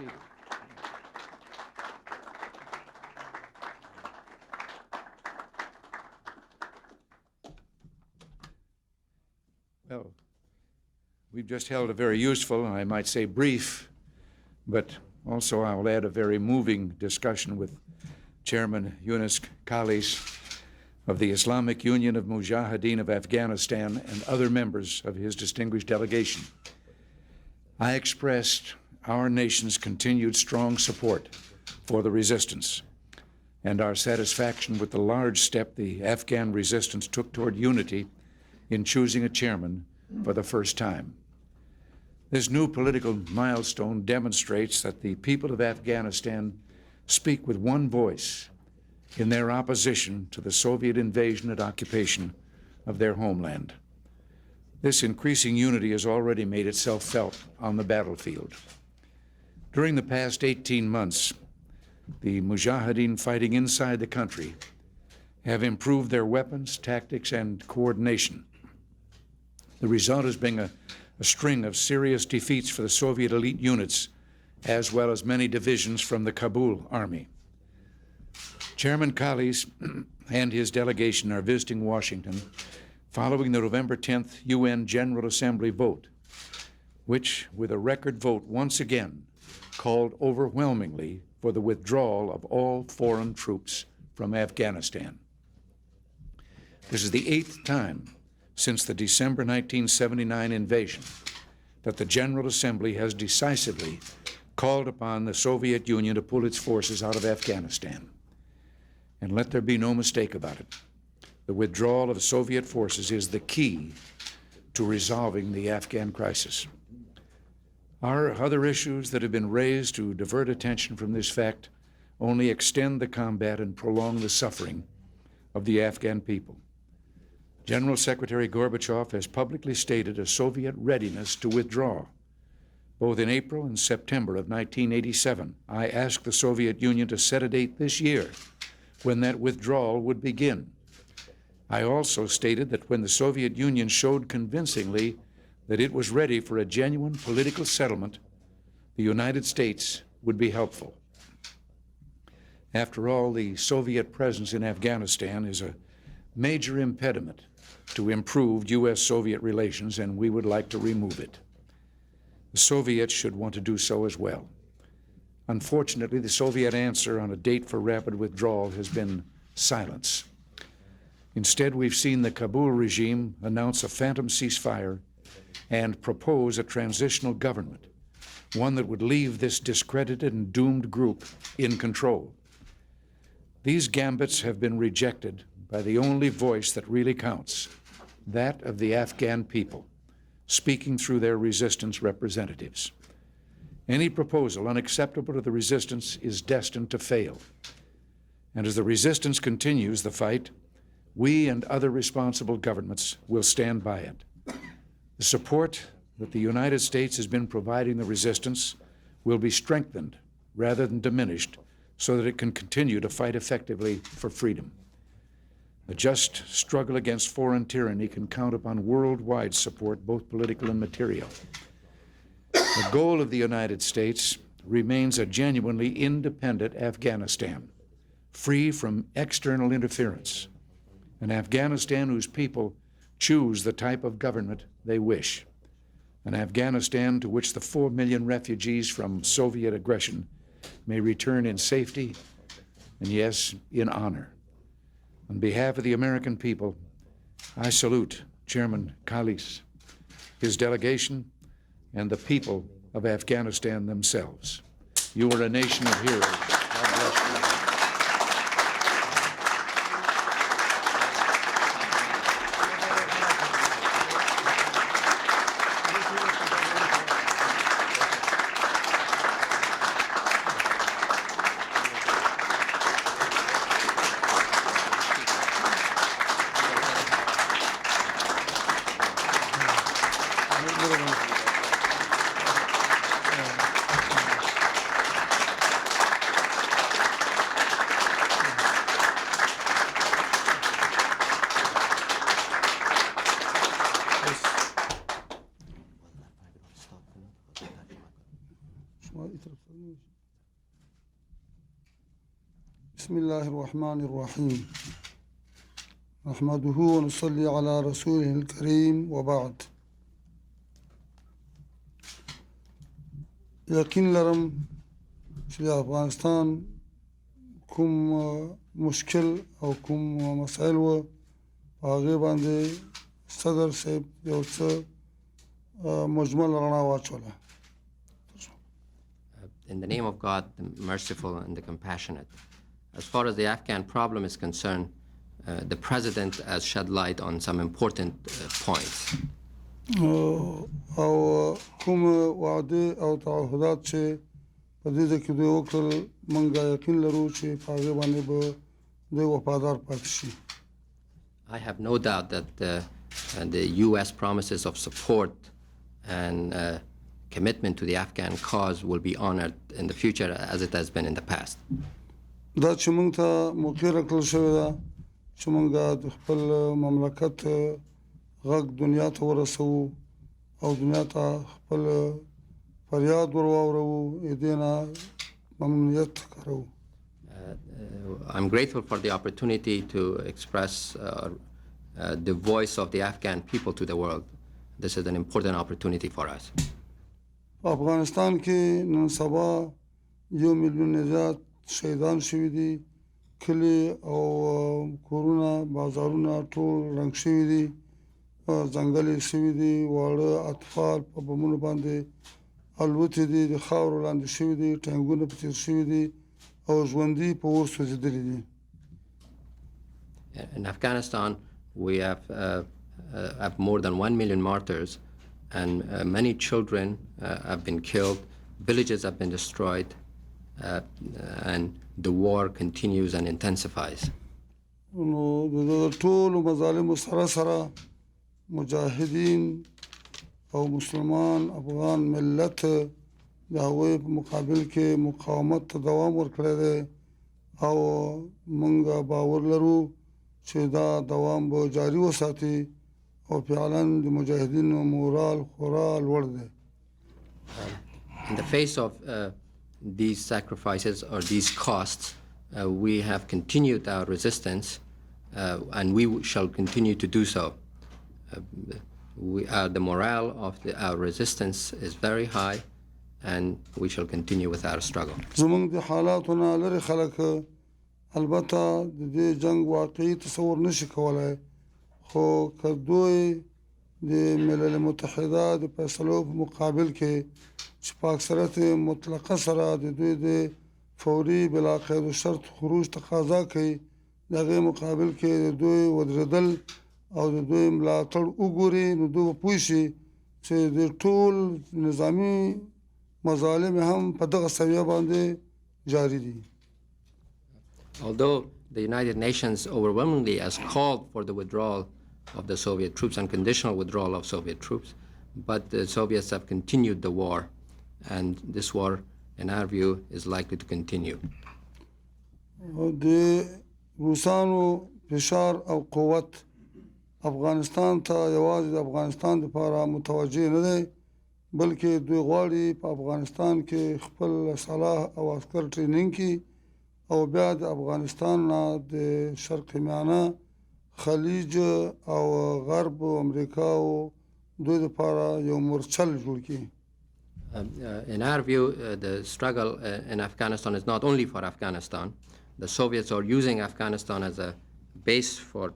seated. Well, we've just held a very useful, and I might say brief, but also I'll add a very moving discussion with Chairman Yunus Khalis of the Islamic Union of Mujahideen of Afghanistan and other members of his distinguished delegation. I expressed our nation's continued strong support for the resistance and our satisfaction with the large step the Afghan resistance took toward unity in choosing a chairman for the first time. This new political milestone demonstrates that the people of Afghanistan speak with one voice in their opposition to the Soviet invasion and occupation of their homeland. This increasing unity has already made itself felt on the battlefield. During the past 18 months, the Mujahideen fighting inside the country have improved their weapons, tactics, and coordination. The result has been a string of serious defeats for the Soviet elite units, as well as many divisions from the Kabul army. Chairman Khalis and his delegation are visiting Washington following the November 10th UN General Assembly vote, which, with a record vote once again, called overwhelmingly for the withdrawal of all foreign troops from Afghanistan. This is the 8th time since the December 1979 invasion that the General Assembly has decisively called upon the Soviet Union to pull its forces out of Afghanistan. And let there be no mistake about it, the withdrawal of Soviet forces is the key to resolving the Afghan crisis. Our other issues that have been raised to divert attention from this fact only extend the combat and prolong the suffering of the Afghan people. General Secretary Gorbachev has publicly stated a Soviet readiness to withdraw. Both in April and September of 1987, I asked the Soviet Union to set a date this year when that withdrawal would begin. I also stated that when the Soviet Union showed convincingly that it was ready for a genuine political settlement, the United States would be helpful. After all, the Soviet presence in Afghanistan is a major impediment to improved U.S.-Soviet relations, and we would like to remove it. The Soviets should want to do so as well. Unfortunately, the Soviet answer on a date for rapid withdrawal has been silence. Instead, we've seen the Kabul regime announce a phantom ceasefire and propose a transitional government, one that would leave this discredited and doomed group in control. These gambits have been rejected by the only voice that really counts, that of the Afghan people, speaking through their resistance representatives. Any proposal unacceptable to the resistance is destined to fail. And as the resistance continues the fight, we and other responsible governments will stand by it. The support that the United States has been providing the resistance will be strengthened rather than diminished so that it can continue to fight effectively for freedom. A just struggle against foreign tyranny can count upon worldwide support, both political and material. The goal of the United States remains a genuinely independent Afghanistan, free from external interference, an Afghanistan whose people choose the type of government they wish, an Afghanistan to which the 4 million refugees from Soviet aggression may return in safety and, yes, in honor. On behalf of the American people, I salute Chairman Khalis, his delegation, and the people of Afghanistan themselves. You are a nation of heroes. God bless you. بسم الله الرحمن الرحيم نحمده ونصلي على رسوله الكريم وبعد یقین لرم چې د افغانستان کوم مشکل او کوم مسایل و په هغې باندې صدر صاحب یو څه مجمل رڼا واچوله. In the name of God, the merciful and the compassionate. As far as the Afghan problem is concerned, the president has shed light on some important points. او کوم وعده او تعهدات چې په دې کې دوی وکړل موږ یقین لرو چې په هغې باندې به دوی وفادار پاتې شي. I have no doubt that the U.S. promises of support and commitment to the Afghan cause will be honored in the future as it has been in the past. دا چې موږ ته موقع راکړل شوې ده چې موږ د خپل مملکت غږ دنیا ته ورسوو او دنیا ته خپل فریاد ور واورو دې نه ممنونیت ښکاروو. I'm grateful for the opportunity to express the voice of the Afghan people to the world. This is an important opportunity for us. افغانستان کې نن سبا 1 میلیون زیات شهیدان شوي دي، کلي او کورونه بازارونه ټول رنګ شوي دي، ځنګل شوي دي، واړه اطفال په بمونو باندې الوتې دي، د خاورو لاندې شوي دي، ټانکونه په تېر شوي دي او ژوندي په اور سوځېدلي دي. In Afghanistan, we have more than 1 million martyrs, and many children have been killed, villages have been destroyed, and the war continues and intensifies. نو د ټولو مظالمو سره سره مجاهدین او مسلمان افغان ملت د هغوی په مقابل کې مقاومت ته دوام ورکړی دی او موږ باور لرو چې دا دوام به جاري وساتي او فعلا د مجاهدینو مورال خورا لوړ دی. In the face of these sacrifices or these costs, we have continued our resistance and we shall continue to do so. The morale of our resistance is very high and we shall continue with our struggle. زمونږ د حالاتونه لرې خلک البته د دې جنگ واقعي تصور نشي کولای، خو که دوی د ملل متحده د فیصلو په مقابل کې چې په اکثریت مطلقه سره د دوی د فوري بلا قید و شرط خروج تقاضا کوي، د هغې مقابل کې د دوی ودرېدل او د دوی ملاتړ وګوري، نو دوی به پوه شي چې د ټول نظامي مظالم هم په دغه سویه باندې جاری دي. Although the United Nations overwhelmingly has called for the withdrawal of the Soviet troops, unconditional withdrawal of Soviet troops, but the Soviets have continued the war, and this war, in our view, is likely to continue. د روسانو فشار او قوت افغانستان ته یوازې د افغانستان لپاره متوجه نه دی، بلکې دوی غواړي په افغانستان کې خپل سلاح او عسکر ټریننګ کړي او بیا د افغانستان نه د شرق میانه خلیج او غرب امریکا او دوی لپاره یو مورچل جوړ کړي. In our view, the struggle in Afghanistan is not only for Afghanistan. The Soviets are using Afghanistan as a base for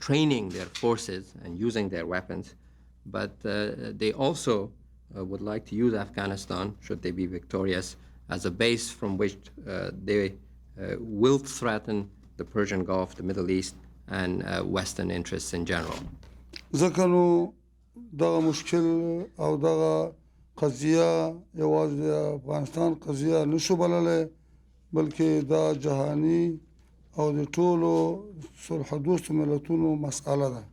training their forces and using their weapons, but they also would like to use Afghanistan, should they be victorious, as a base from which they will threaten the Persian Gulf, the Middle East, and Western interests in general. ځکه نو دغه مشکل او دغه قضیه یوازې د افغانستان قضیه نشو بللی، بلکې دا جهاني او د ټولو صلح دوستو ملتونو مسأله ده.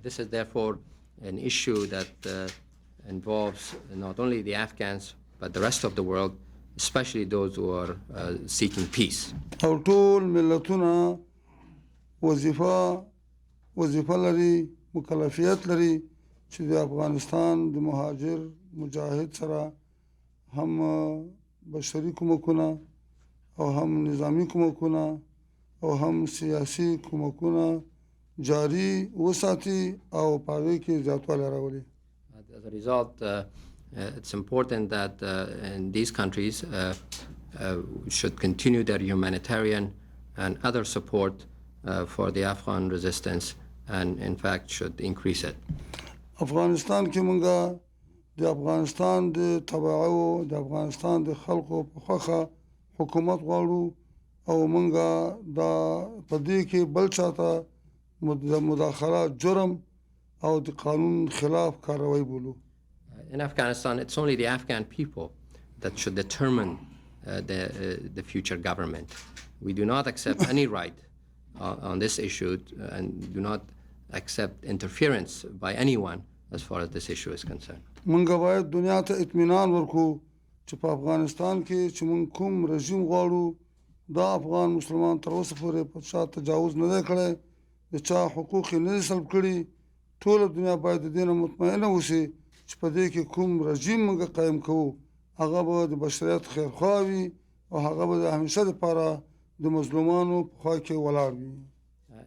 This is therefore an issue that involves not only the Afghans but the rest of the world, especially those who are seeking peace. او ټول ملتونه وظیفه لري، مکلفیت لري چې د افغانستان د مهاجر مجاهد سره هم بشري کومکونه او هم نظامی کومکونه او هم سیاسي کومکونه جاری وساتي او په هغې کې زیاتوالی راولي. As a result, it's important that in these countries should continue their humanitarian and other support for the Afghan resistance, and in fact should increase it. افغانستان کې مونږه د افغانستان د تبعو د افغانستان د خلکو په خوښه حکومت غواړو او مونږه دا په دې کې بل چاته مداخله جرم او د قانون خلاف کاروایی بولو. In Afghanistan, it's only the Afghan people that should determine the future government. We do not accept any right on this issue and do not accept interference by anyone as far as this issue is concerned. مونږ باید دنیا ته اطمینان ورکو چې په افغانستان کې چې مونږ کوم رژیم غواړو دا افغان مسلمان تر اوسه پورې په چا تجاوز نه دی کړی، د چا حقوق یې نه دي سلب کړي. ټوله دنیا باید د دې نه مطمئنه اوسي چې په دې کې کوم رژیم مونږ قایم کوو هغه به د بشریت خیرخوا وي او هغه به د همیشه دپاره د مظلومانو په خوا کې ولاړ وي.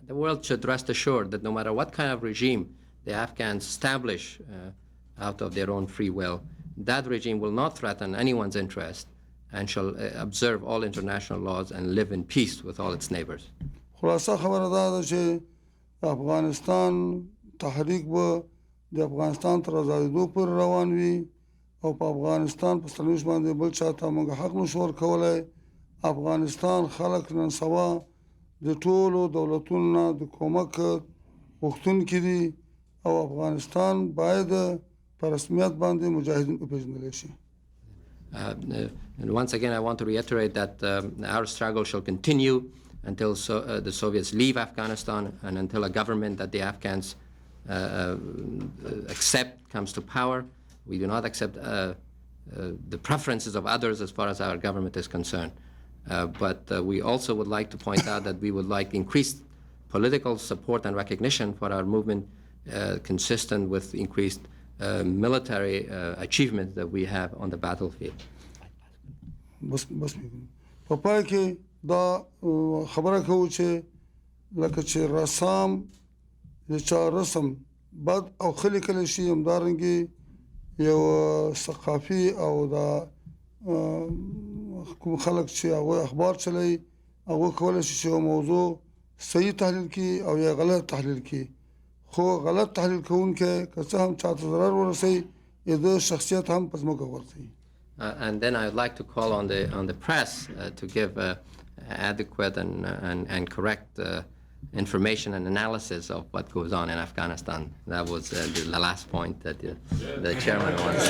The world should rest assured that no matter what kind of regime the Afghans establish out of their own free will, that regime will not threaten anyone's interest and shall observe all international laws and live in peace with all its neighbors. خلاصه خبره دا ده چې افغانستان تحریک به د افغانستان تر آزادېدو پورې روان وي او په افغانستان په سرنوشت باندې بل چاته موږ حق نشو ورکولی. افغانستان خلک نن سبا د ټولو دولتونو نه د کومک غوښتونکي دي او افغانستان باید په رسمیت باندې مجاهدین وپېژندلی شي. And once again, I want to reiterate that our struggle shall continue until the Soviets leave Afghanistan and until a government that the Afghans accept comes to power. We do not accept the preferences of others as far as our government is concerned. But we also would like to point out that we would like increased political support and recognition for our movement consistent with increased military achievements that we have on the battlefield. بس په پای کې دا خبره کوو چې لکه چې رسام د چا رسم بد او ښه لیکلی شي همدارنګې یو ثقافي او دا کوم خلک چې هغوی اخبار چلوي هغوی کولی شي چې یو موضوع صحیح تحلیل کړي او یا غلط تحلیل کړي، خو غلط تحلیل کوونکی که څه هم چاته ضرر ورسوي د شخصیت هم په ځمکه غورځوي. And then I would like to call on the press to give adequate and correct information and analysis of what goes on in Afghanistan. That was the last point that the chairman wants.